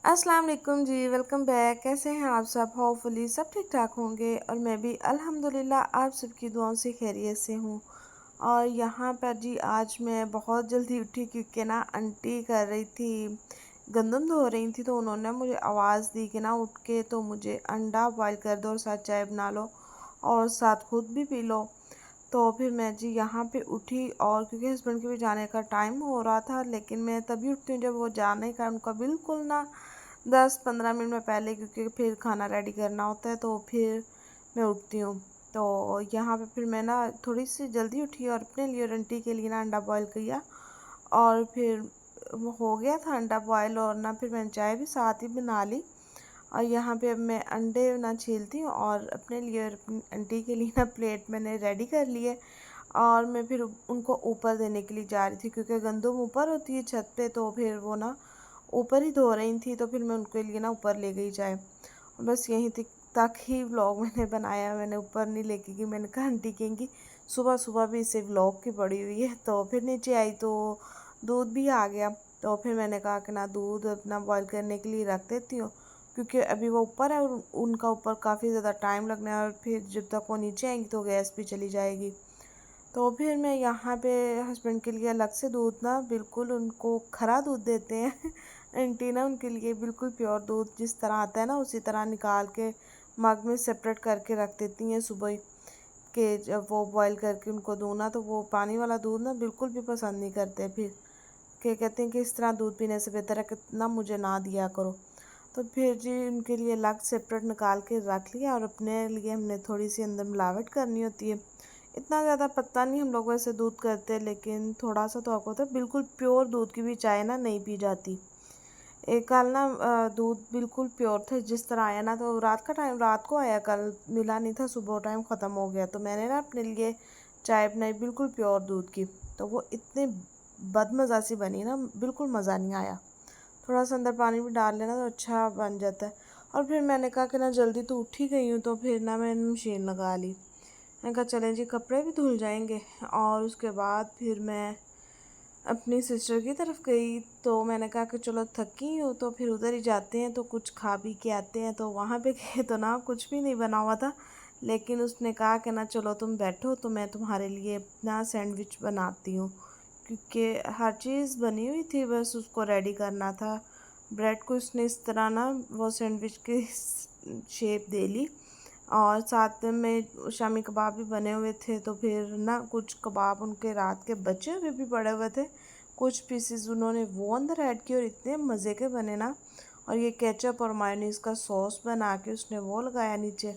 अस्सलाम वालेकुम जी। Welcome back. कैसे हैं आप सब? होपफुली सब ठीक ठाक होंगे और मैं भी अल्हम्दुलिल्लाह आप सबकी दुआओं से खैरियत से हूँ। और यहाँ पर जी आज मैं बहुत जल्दी उठी क्योंकि ना आंटी कर रही थी, गंदम धो रही थी, तो उन्होंने मुझे आवाज़ दी कि ना उठ के तो मुझे अंडा बॉयल कर दो और साथ चाय बना लो और साथ खुद भी पी लो। तो फिर मैं जी यहाँ पे उठी और क्योंकि हस्बैंड के भी जाने का टाइम हो रहा था, लेकिन मैं तभी उठती हूँ जब वो जाने का उनका बिल्कुल ना 10-15 मिनट में पहले, क्योंकि फिर खाना रेडी करना होता है तो फिर मैं उठती हूँ। तो यहाँ पे फिर मैं ना थोड़ी सी जल्दी उठी और अपने लिए और आंटी के लिए ना अंडा बॉयल किया और फिर वो हो गया था अंडा बॉयल, और ना फिर मैंने चाय भी साथ ही बना ली। और यहाँ पे अब मैं अंडे ना छीलती हूँ और अपने लिए और अपनी आंटी के लिए ना प्लेट मैंने रेडी कर लिए। और मैं फिर उनको ऊपर देने के लिए जा रही थी क्योंकि गंदम ऊपर होती है छत पे, तो फिर वो ना ऊपर ही धो रही थी, तो फिर मैं उनके लिए ना ऊपर ले गई चाय। बस यहीं तक ही व्लॉग मैंने बनाया, मैंने ऊपर नहीं लेके गई। मैंने कहा आंटी कहेंगी सुबह सुबह भी इसे व्लॉग की पड़ी हुई है। तो फिर नीचे आई तो दूध भी आ गया, तो फिर मैंने कहा कि ना दूध अपना बॉईल करने के लिए रख देती हूँ क्योंकि अभी वो ऊपर है और उनका ऊपर काफ़ी ज़्यादा टाइम लगना है और फिर जब तक वो नीचे आएंगी तो गैस भी चली जाएगी। तो फिर मैं यहाँ पे हस्बैंड के लिए अलग से दूध ना बिल्कुल उनको खरा दूध देते हैं आंटी ना उनके लिए बिल्कुल प्योर दूध जिस तरह आता है ना उसी तरह निकाल के मग में सेपरेट करके रख देती हैं सुबह ही, कि जब वो बॉईल करके उनको दूँ ना तो वो पानी वाला दूध ना बिल्कुल भी पसंद नहीं करते। फिर के कहते हैं कि इस तरह दूध पीने से बेहतर है कि ना मुझे ना दिया करो। तो फिर जी उनके लिए अलग सेपरेट निकाल के रख लिया और अपने लिए हमने थोड़ी सी अंदर मिलावट करनी होती है। इतना ज़्यादा पता नहीं हम लोग वैसे दूध करते, लेकिन थोड़ा सा तो आपको होता है। बिल्कुल प्योर दूध की भी चाय ना नहीं पी जाती। एक कल ना दूध बिल्कुल प्योर था जिस तरह आया ना, तो रात का टाइम रात को आया, कल मिला नहीं था, सुबह टाइम ख़त्म हो गया। तो मैंने ना अपने लिए चाय बनाई बिल्कुल प्योर दूध की, तो वो इतने बदमज़ा सी बनी ना, बिल्कुल मज़ा नहीं आया। थोड़ा सा अंदर पानी भी डाल लेना तो अच्छा बन जाता है। और फिर मैंने कहा कि ना जल्दी तो उठ ही गई हूँ, तो फिर ना मैंने मशीन लगा ली। मैंने कहा चलें जी कपड़े भी धुल जाएंगे। और उसके बाद फिर मैं अपनी सिस्टर की तरफ गई, तो मैंने कहा कि चलो थकी हूँ तो फिर उधर ही जाते हैं, तो कुछ खा पी के आते हैं। तो वहाँ पे गए तो ना कुछ भी नहीं बना हुआ था, लेकिन उसने कहा कि ना चलो तुम बैठो तो मैं तुम्हारे लिए अपना सैंडविच बनाती हूँ, क्योंकि हर चीज़ बनी हुई थी, बस उसको रेडी करना था। ब्रेड को उसने इस तरह ना वो सैंडविच की शेप दे ली, और साथ में शामी कबाब भी बने हुए थे। तो फिर ना कुछ कबाब उनके रात के बचे हुए भी पड़े हुए थे, कुछ पीसेस उन्होंने वो अंदर ऐड किए और इतने मज़े के बने ना। और ये केचप और मायोनीज़ का सॉस बना के उसने वो लगाया नीचे,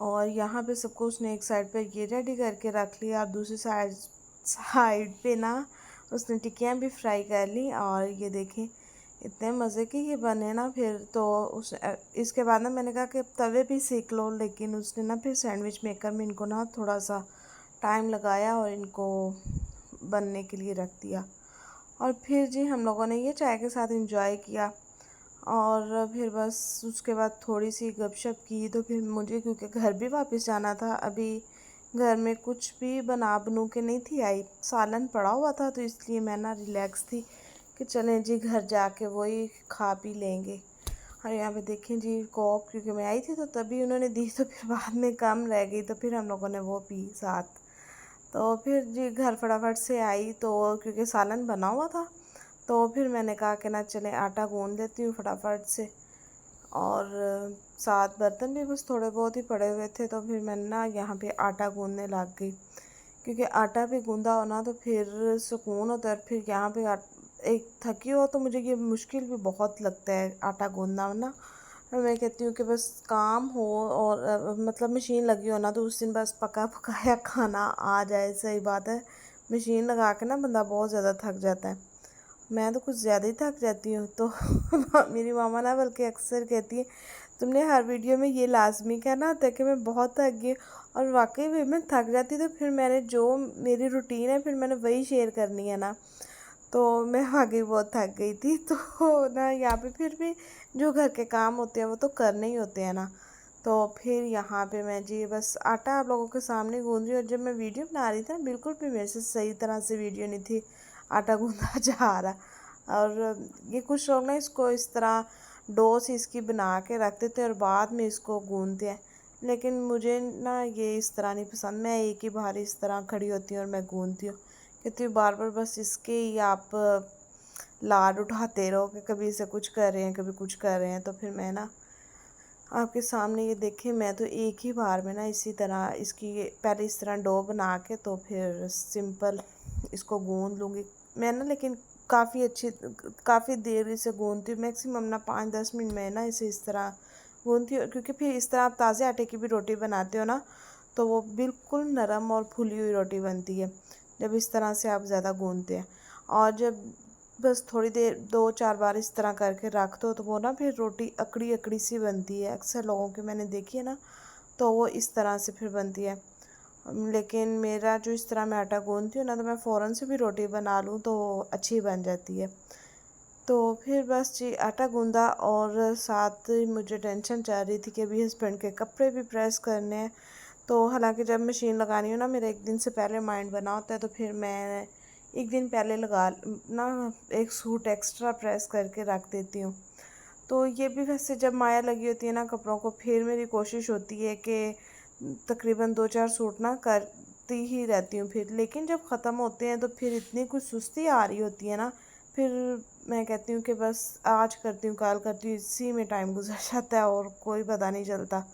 और यहाँ पे सबको उसने एक साइड पे ये रेडी करके रख लिया और दूसरी साइड साइड पे ना उसने टिक्कियाँ भी फ्राई कर ली। और ये देखें इतने मज़े के ये बने ना। फिर तो उस इसके बाद ना मैंने कहा कि तवे भी सेक लो, लेकिन उसने ना फिर सैंडविच मेकर में इनको ना थोड़ा सा टाइम लगाया और इनको बनने के लिए रख दिया। और फिर जी हम लोगों ने ये चाय के साथ इंजॉय किया। और फिर बस उसके बाद थोड़ी सी गपशप की, तो फिर मुझे क्योंकि घर भी वापस जाना था, अभी घर में कुछ भी बना बनू के नहीं थी आई, सालन पड़ा हुआ था, तो इसलिए मैं ना रिलैक्स थी कि चलें जी घर जाके वही खा पी लेंगे। और यहाँ पे देखें जी कोक, क्योंकि मैं आई थी तो तभी उन्होंने दी, तो फिर बाद में कम रह गई तो फिर हम लोगों ने वो पी साथ। तो फिर जी घर फटाफट से आई, तो क्योंकि सालन बना हुआ था, तो फिर मैंने कहा कि ना चले आटा गूंद लेती हूँ फटाफट से। और साथ बर्तन भी बस थोड़े बहुत ही पड़े हुए थे, तो फिर मैंने ना यहाँ पे आटा गूंदने लग गई, क्योंकि आटा भी गूंदा हो ना तो फिर सुकून होता है। फिर यहाँ पे एक थकी हो तो मुझे ये मुश्किल भी बहुत लगता है आटा गूंदना ना। मैं कहती हूँ कि बस काम हो और मतलब मशीन लगी हो ना तो उस दिन बस पका पकाया खाना आ जाए। सही बात है, मशीन लगा के ना बंदा बहुत ज़्यादा थक जाता है। मैं तो कुछ ज़्यादा ही थक जाती हूँ। तो मेरी मामा ना बल्कि अक्सर कहती है तुमने हर वीडियो में ये लाजमी कहना होता है कि मैं बहुत थक गई। और वाकई में मैं थक जाती, तो फिर मैंने जो मेरी रूटीन है फिर मैंने वही शेयर करनी है ना। तो मैं वाकई बहुत थक गई थी। तो ना यहाँ पे फिर भी जो घर के काम होते हैं वो तो करने ही होते हैं ना। तो फिर यहाँ पे मैं जी बस आटा आप लोगों के सामने गूंद रही हूँ, और जब मैं वीडियो बना रही थी ना बिल्कुल भी मेरे से सही तरह से वीडियो नहीं थी आटा गूंदा जा रहा। और ये कुछ लोग ना इसको इस तरह डो सी इसकी बना के रख देते हैं और बाद में इसको गूंदते हैं, लेकिन मुझे ना ये इस तरह नहीं पसंद। मैं एक ही बार इस तरह खड़ी होती हूँ और मैं गूंदती हूँ, कहती हूँ बार बार बस इसके ही आप लाड उठाते रहो कि कभी इसे कुछ कर रहे हैं कभी कुछ कर रहे हैं। तो फिर मैं ना आपके सामने ये देखें, मैं तो एक ही बार में ना इसी तरह इसकी पहले इस तरह डो बना के तो फिर सिंपल इसको गूंद लूँगी मैं ना। लेकिन काफ़ी देर इसे गूंदती हूँ, मैक्सिमम ना 5-10 मिनट में ना इसे इस तरह गूंदती हूँ, क्योंकि फिर इस तरह आप ताज़े आटे की भी रोटी बनाते हो ना तो वो बिल्कुल नरम और फुली हुई रोटी बनती है जब इस तरह से आप ज़्यादा गूंदते हैं। और जब बस थोड़ी देर 2-4 बार इस तरह करके रख दो तो वो ना फिर रोटी अकड़ी अकड़ी सी बनती है। अक्सर लोगों की मैंने देखी है ना तो वो इस तरह से फिर बनती है। लेकिन मेरा जो इस तरह मैं आटा गूंदती हूँ ना तो मैं फ़ौरन से भी रोटी बना लूँ तो अच्छी बन जाती है। तो फिर बस जी आटा गूंदा और साथ ही मुझे टेंशन चल रही थी कि अभी हस्बैंड के कपड़े भी प्रेस करने हैं। तो हालांकि जब मशीन लगानी हो ना मेरा एक दिन से पहले माइंड बना होता है, तो फिर मैं एक दिन पहले लगा ना एक सूट एक्स्ट्रा प्रेस करके रख देती हूँ। तो ये भी वैसे जब माया लगी होती है ना कपड़ों को, फिर मेरी कोशिश होती है कि तकरीबन 2-4 सूट ना करती ही रहती हूँ फिर। लेकिन जब ख़त्म होते हैं तो फिर इतनी कुछ सुस्ती आ रही होती है ना, फिर मैं कहती हूँ कि बस आज करती हूँ कल करती हूँ, इसी में टाइम गुजर जाता है और कोई पता नहीं चलता।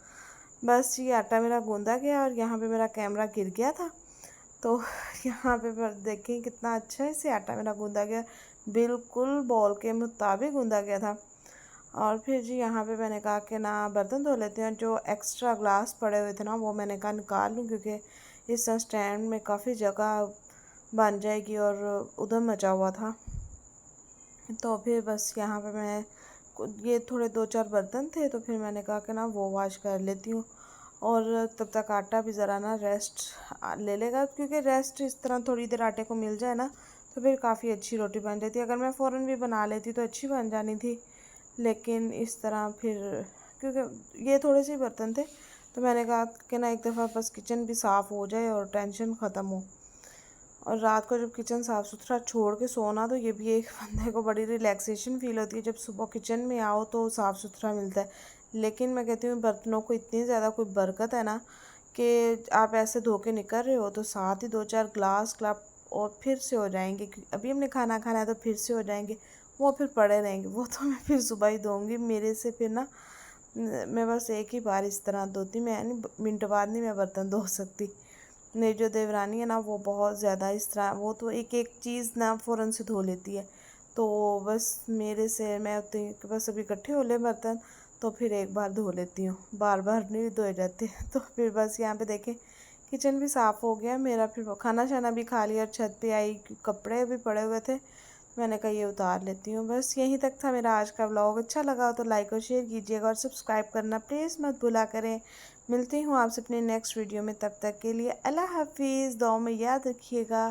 बस ये आटा मेरा गूंदा गया और यहाँ पे मेरा कैमरा गिर गया था। तो यहाँ पे पर देखें कितना अच्छा से आटा मेरा गूंदा गया, बिल्कुल बॉल के मुताबिक गूंदा गया था। और फिर जी यहाँ पे मैंने कहा कि ना बर्तन धो लेते हैं, जो एक्स्ट्रा ग्लास पड़े हुए थे ना वो मैंने कहा निकाल लूँ, क्योंकि इस स्टैंड में काफ़ी जगह बन जाएगी और उधम मचा हुआ था। तो फिर बस यहाँ पे मैं ये थोड़े 2-4 बर्तन थे तो फिर मैंने कहा कि ना वो वॉश कर लेती हूँ और तब तक आटा भी ज़रा ना रेस्ट ले लेगा, क्योंकि रेस्ट इस तरह थोड़ी देर आटे को मिल जाए ना तो फिर काफ़ी अच्छी रोटी बन जाती है। अगर मैं फ़ौरन भी बना लेती तो अच्छी बन जानी थी, लेकिन इस तरह फिर क्योंकि ये थोड़े से बर्तन थे तो मैंने कहा कि ना एक दफ़ा बस किचन भी साफ़ हो जाए और टेंशन ख़त्म हो। और रात को जब किचन साफ़ सुथरा छोड़ के सोना तो ये भी एक बंदे को बड़ी रिलैक्सेशन फ़ील होती है, जब सुबह किचन में आओ तो साफ़ सुथरा मिलता है। लेकिन मैं कहती हूँ बर्तनों को इतनी ज़्यादा कोई बरकत है ना कि आप ऐसे धो के निकल रहे हो तो साथ ही 2-4 ग्लास क्लब और फिर से हो जाएंगे, अभी हमने खाना खाना है तो फिर से हो जाएंगे, वो फिर पड़े रहेंगे, वो तो मैं फिर सुबह ही धोऊँगी। मेरे से फिर ना मैं बस एक ही बार इस तरह धोती, मैं नहीं मिनट बाद नहीं मैं बर्तन धो सकती। मेरी जो देवरानी है ना वो बहुत ज़्यादा इस तरह, वो तो एक एक चीज़ ना फ़ौरन से धो लेती है। तो बस मेरे से मैं उतनी कि बस अभी इकट्ठे हो ले बर्तन तो फिर एक बार धो लेती हूँ, बार बार नहीं धोए जाते। तो फिर बस यहाँ पे देखें किचन भी साफ़ हो गया मेरा, फिर खाना शाना भी खा लिया और छत पे आई, कपड़े भी पड़े हुए थे मैंने कहा ये उतार लेती हूँ। बस यहीं तक था मेरा आज का व्लॉग। अच्छा लगा हो तो लाइक और शेयर कीजिएगा और सब्सक्राइब करना प्लीज़ मत भूला करें। मिलती हूँ आपसे अपने नेक्स्ट वीडियो में, तब तक के लिए अल्लाह हाफिज़, दुआ में याद रखिएगा।